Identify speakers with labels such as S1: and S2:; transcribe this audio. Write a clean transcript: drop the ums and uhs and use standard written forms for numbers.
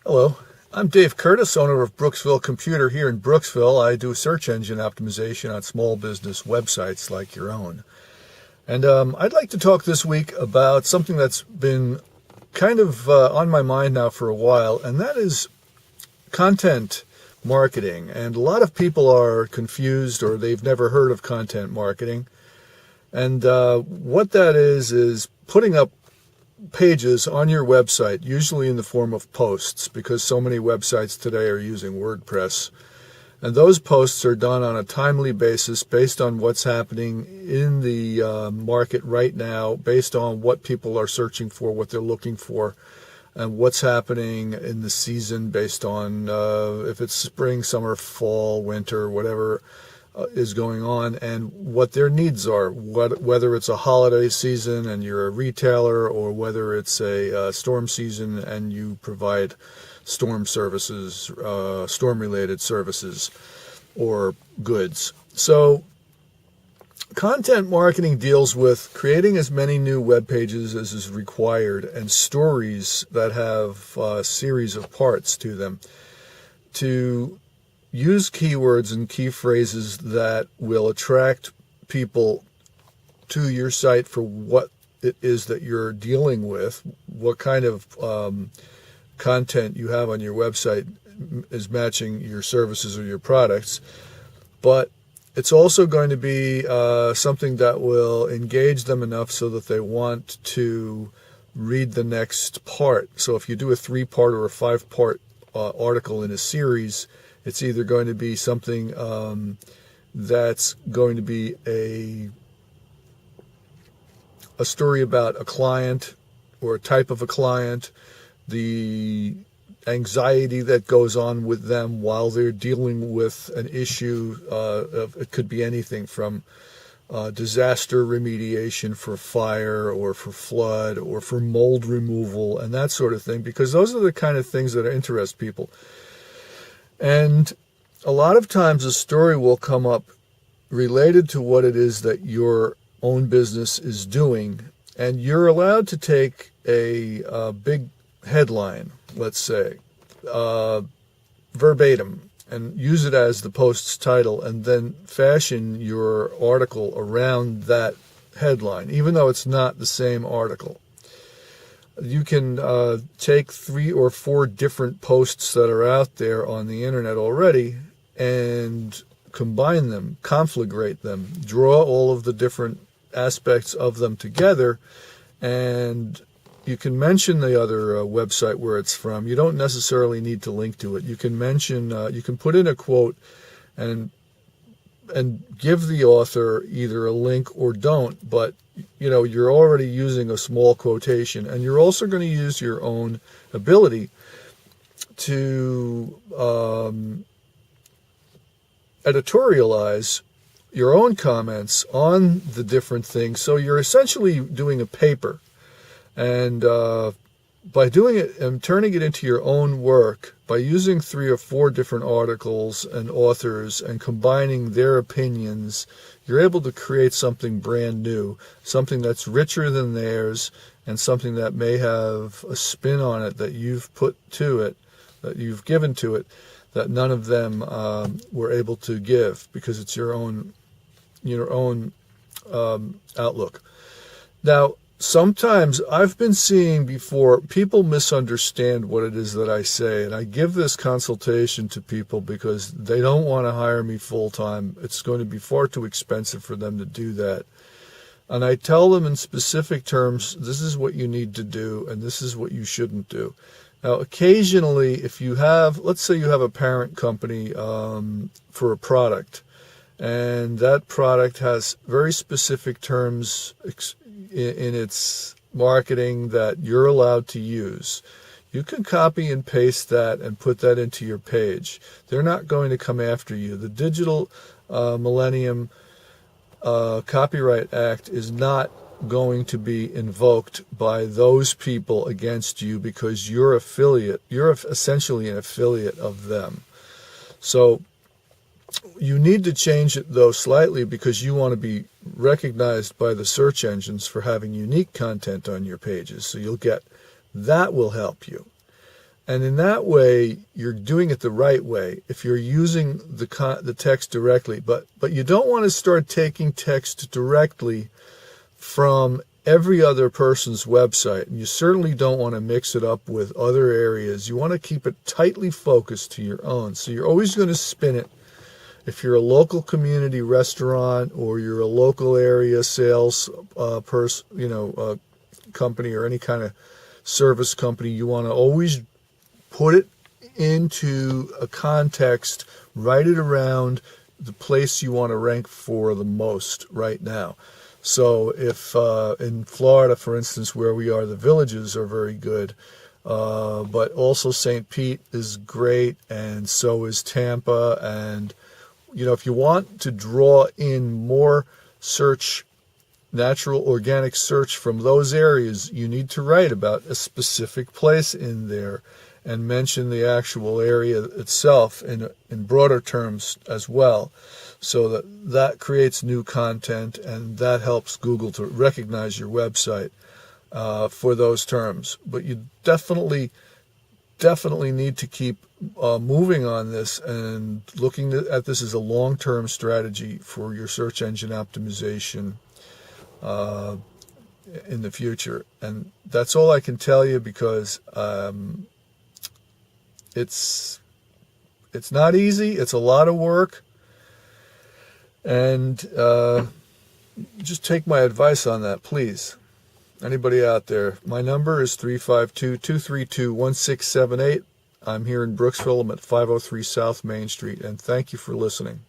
S1: Hello, I'm Dave Curtis, owner of Brooksville Computer here in Brooksville. I do search engine optimization on small business websites like your own. And I'd like to talk this week about something that's been kind of on my mind now for a while, and that is content marketing. And a lot of people are confused or they've never heard of content marketing. And what that is putting up pages on your website, usually in the form of posts, because so many websites today are using WordPress. And those posts are done on a timely basis based on what's happening in the market right now, based on what people are searching for, what they're looking for, and what's happening in the season based on if it's spring, summer, fall, winter, whatever is going on, and what their needs are, whether it's a holiday season and you're a retailer, or whether it's a storm season and you provide storm services, storm-related services or goods. So content marketing deals with creating as many new web pages as is required and stories that have a series of parts to them, to use keywords and key phrases that will attract people to your site for what it is that you're dealing with, what kind of content you have on your website is matching your services or your products. But it's also going to be something that will engage them enough so that they want to read the next part. So if you do a 3-part or a 5-part article in a series, it's either going to be something that's going to be a story about a client or a type of a client, the anxiety that goes on with them while they're dealing with an issue. It could be anything from disaster remediation for fire or for flood or for mold removal and that sort of thing, because those are the kind of things that interest people. And a lot of times a story will come up related to what it is that your own business is doing, and you're allowed to take a big headline, let's say, verbatim, and use it as the post's title, and then fashion your article around that headline, even though it's not the same article. You can take 3 or 4 different posts that are out there on the internet already and combine them, conflagrate them, draw all of the different aspects of them together, and you can mention the other website where it's from. You don't necessarily need to link to it. You can mention, you can put in a quote and give the author either a link or don't, but you're already using a small quotation, and you're also going to use your own ability to editorialize your own comments on the different things. So you're essentially doing a paper, and by doing it and turning it into your own work, by using 3 or 4 different articles and authors and combining their opinions, you're able to create something brand new, something that's richer than theirs, and something that may have a spin on it that you've put to it, that you've given to it, that none of them were able to give, because it's your own outlook. Now, sometimes I've been seeing before people misunderstand what it is that I say, and I give this consultation to people because they don't want to hire me full-time. It's going to be far too expensive for them to do that. And I tell them in specific terms, this is what you need to do, and this is what you shouldn't do. Now, occasionally, if you have, let's say you have a parent company for a product, and that product has very specific terms in its marketing that you're allowed to use. You can copy and paste that and put that into your page. They're not going to come after you. The Digital Millennium Copyright Act is not going to be invoked by those people against you because you're essentially an affiliate of them. So you need to change it, though, slightly, because you want to be recognized by the search engines for having unique content on your pages. So that will help you. And in that way, you're doing it the right way if you're using the text directly. But you don't want to start taking text directly from every other person's website. And you certainly don't want to mix it up with other areas. You want to keep it tightly focused to your own. So you're always going to spin it. If you're a local community restaurant or you're a local area sales company or any kind of service company, you want to always put it into a context, write it around the place you want to rank for the most right now. So if in Florida, for instance, where we are, the villages are very good, but also St. Pete is great, and so is Tampa. And, if you want to draw in more natural organic search from those areas, you need to write about a specific place in there and mention the actual area itself in broader terms as well, so that creates new content, and that helps Google to recognize your website for those terms. But you definitely need to keep moving on this and looking at this as a long-term strategy for your search engine optimization in the future. And that's all I can tell you, because it's not easy. It's a lot of work. And just take my advice on that, please. Anybody out there, my number is 352-232-1678. I'm here in Brooksville. I'm at 503 South Main Street, and thank you for listening.